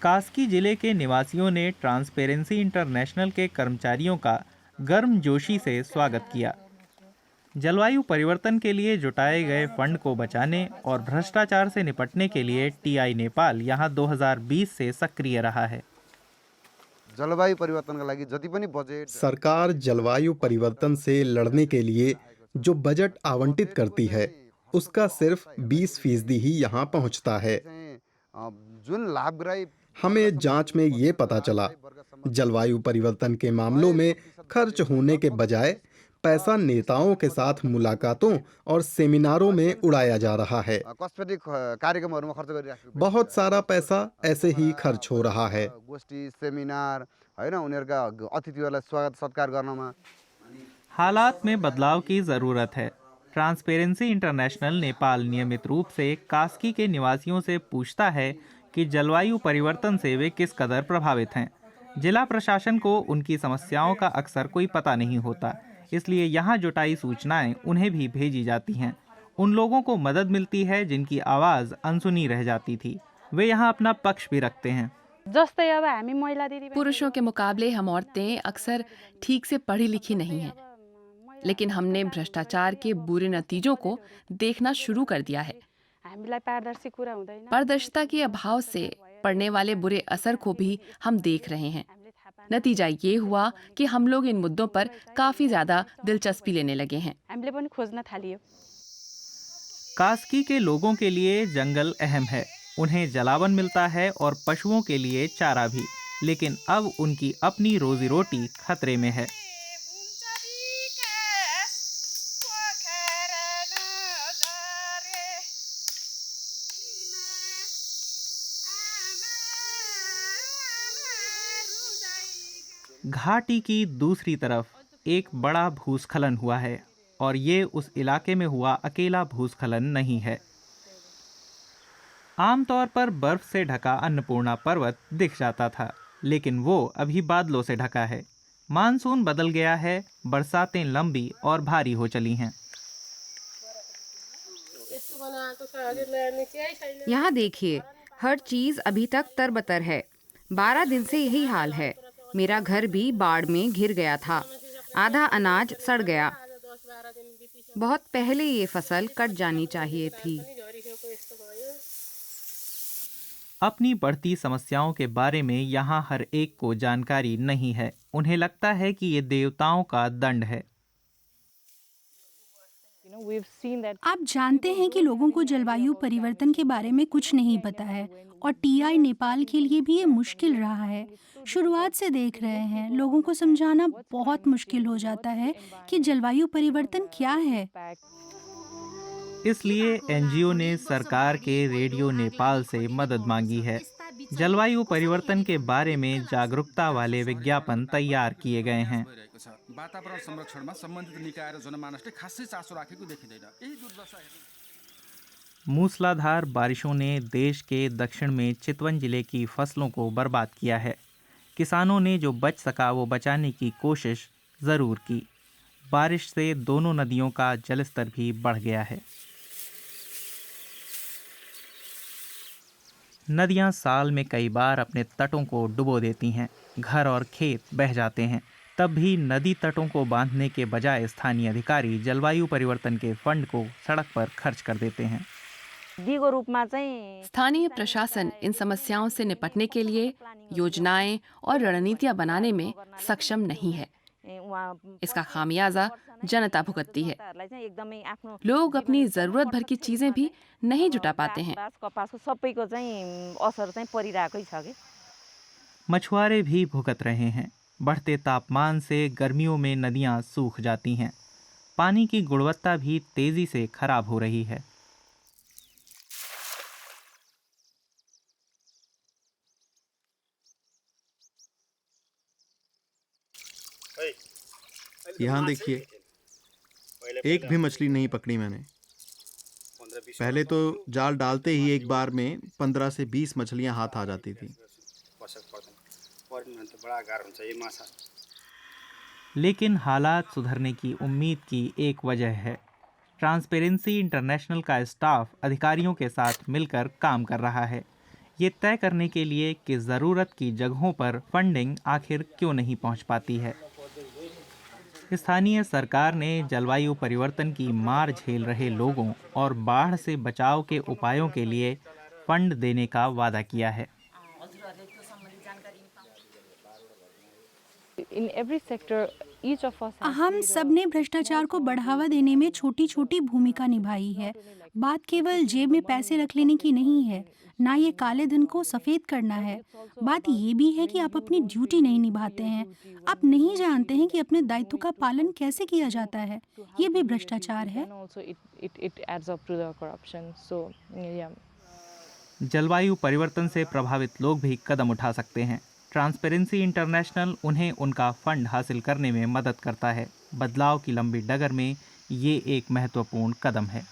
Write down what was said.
कास्की जिले के निवासियों ने ट्रांसपेरेंसी इंटरनेशनल के कर्मचारियों का गर्मजोशी से स्वागत किया। जलवायु परिवर्तन के लिए जुटाए गए फंड को बचाने और भ्रष्टाचार से निपटने के लिए टीआई नेपाल यहां 2020 से सक्रिय रहा है। जलवायु परिवर्तन का लागि जति पनि बजेट सरकार जलवायु परिवर्तन से लड़ने के लिए जो बजट आवंटित करती है, उसका सिर्फ 20% ही यहाँ पहुँचता है। जुन लाभग्राही हमें जांच में ये पता चला, जलवायु परिवर्तन के मामलों में खर्च होने के बजाय पैसा नेताओं के साथ मुलाकातों और सेमिनारों में उड़ाया जा रहा है। कस्मेटिक कार्यक्रमहरूमा खर्च गरिराखेको बहुत सारा पैसा ऐसे ही खर्च हो रहा है। गोष्ठी सेमिनार हैन उनीहरुका अतिथिहरूलाई स्वागत सत्कार गर्नमा हालात में बदलाव की ज़रूरत है। ट्रांसपेरेंसी इंटरनेशनल नेपाल नियमित रूप से कास्की के निवासियों से पूछता है कि जलवायु परिवर्तन से वे किस कदर प्रभावित हैं। जिला प्रशासन को उनकी समस्याओं का अक्सर कोई पता नहीं होता, इसलिए यहाँ जुटाई सूचनाएं उन्हें भी भेजी जाती हैं। उन लोगों को मदद मिलती है जिनकी आवाज़ अनसुनी रह जाती थी। वे यहाँ अपना पक्ष भी रखते हैं। पुरुषों के मुकाबले हम औरतें अक्सर ठीक से पढ़ी लिखी नहीं हैं, लेकिन हमने भ्रष्टाचार के बुरे नतीजों को देखना शुरू कर दिया है। पारदर्शिता के अभाव से पड़ने वाले बुरे असर को भी हम देख रहे हैं। नतीजा ये हुआ कि हम लोग इन मुद्दों पर काफी ज्यादा दिलचस्पी लेने लगे हैं। कास्की के लोगों के लिए जंगल अहम है। उन्हें जलावन मिलता है और पशुओं के लिए चारा भी, लेकिन अब उनकी अपनी रोजी रोटी खतरे में है। घाटी की दूसरी तरफ एक बड़ा भूस्खलन हुआ है, और ये उस इलाके में हुआ अकेला भूस्खलन नहीं है। आमतौर पर बर्फ से ढका अन्नपूर्णा पर्वत दिख जाता था, लेकिन वो अभी बादलों से ढका है। मानसून बदल गया है, बरसातें लंबी और भारी हो चली हैं। यहाँ देखिए, हर चीज अभी तक तरबतर है। 12 दिन से यही हाल है। मेरा घर भी बाढ़ में घिर गया था। आधा अनाज सड़ गया। बहुत पहले ये फसल कट जानी चाहिए थी। अपनी बढ़ती समस्याओं के बारे में यहाँ हर एक को जानकारी नहीं है। उन्हें लगता है कि ये देवताओं का दंड है। आप जानते हैं कि लोगों को जलवायु परिवर्तन के बारे में कुछ नहीं पता है, और टीआई नेपाल के लिए भी ये मुश्किल रहा है। शुरुआत से देख रहे हैं, लोगों को समझाना बहुत मुश्किल हो जाता है कि जलवायु परिवर्तन क्या है। इसलिए एनजीओ ने सरकार के रेडियो नेपाल से मदद मांगी है। जलवायु परिवर्तन के बारे में जागरूकता वाले विज्ञापन तैयार किए गए हैं। वातावरण संरक्षणमा सम्बन्धित निकाय र जनमानसले खासै चासो राखेको देखिँदैन। यही दुर्दशा मूसलाधार बारिशों ने देश के दक्षिण में चितवन जिले की फसलों को बर्बाद किया है। किसानों ने जो बच सका वो बचाने की कोशिश ज़रूर की। बारिश से दोनों नदियों का जलस्तर भी बढ़ गया है। नदियां साल में कई बार अपने तटों को डुबो देती हैं। घर और खेत बह जाते हैं। तब भी नदी तटों को बांधने के बजाय स्थानीय अधिकारी जलवायु परिवर्तन के फंड को सड़क पर खर्च कर देते हैं। स्थानीय प्रशासन इन समस्याओं से निपटने के लिए योजनाएं और रणनीतियां बनाने में सक्षम नहीं है। इसका खामियाजा जनता भुगतती है। लोग अपनी जरूरत भर की चीजें भी नहीं जुटा पाते हैं। मछुआरे भी भुगत रहे हैं। बढ़ते तापमान से गर्मियों में नदियां सूख जाती हैं। पानी की गुणवत्ता भी तेजी से खराब हो रही है। यहाँ देखिए, एक भी मछली नहीं पकड़ी मैंने। पहले तो जाल डालते ही एक बार में 15 से 20 मछलियाँ हाथ आ जाती थी। लेकिन हालात सुधरने की उम्मीद की एक वजह है। ट्रांसपेरेंसी इंटरनेशनल का स्टाफ अधिकारियों के साथ मिलकर काम कर रहा है। ये तय करने के लिए कि ज़रूरत की जगहों पर फंडिंग आखिर क्यों नहीं पहुंच पाती है। स्थानीय सरकार ने जलवायु परिवर्तन की मार झेल रहे लोगों और बाढ़ से बचाव के उपायों के लिए फंड देने का वादा किया है। हम सब ने भ्रष्टाचार को बढ़ावा देने में छोटी छोटी भूमिका निभाई है। बात केवल जेब में पैसे रख लेने की नहीं है, ना ये काले धन को सफेद करना है। बात ये भी है कि आप अपनी ड्यूटी नहीं निभाते हैं, आप नहीं जानते हैं कि अपने दायित्व का पालन कैसे किया जाता है। ये भी भ्रष्टाचार है। जलवायु परिवर्तन से प्रभावित लोग भी कदम उठा सकते हैं। ट्रांसपेरेंसी इंटरनेशनल उन्हें उनका फंड हासिल करने में मदद करता है। बदलाव की लंबी डगर में ये एक महत्वपूर्ण कदम है।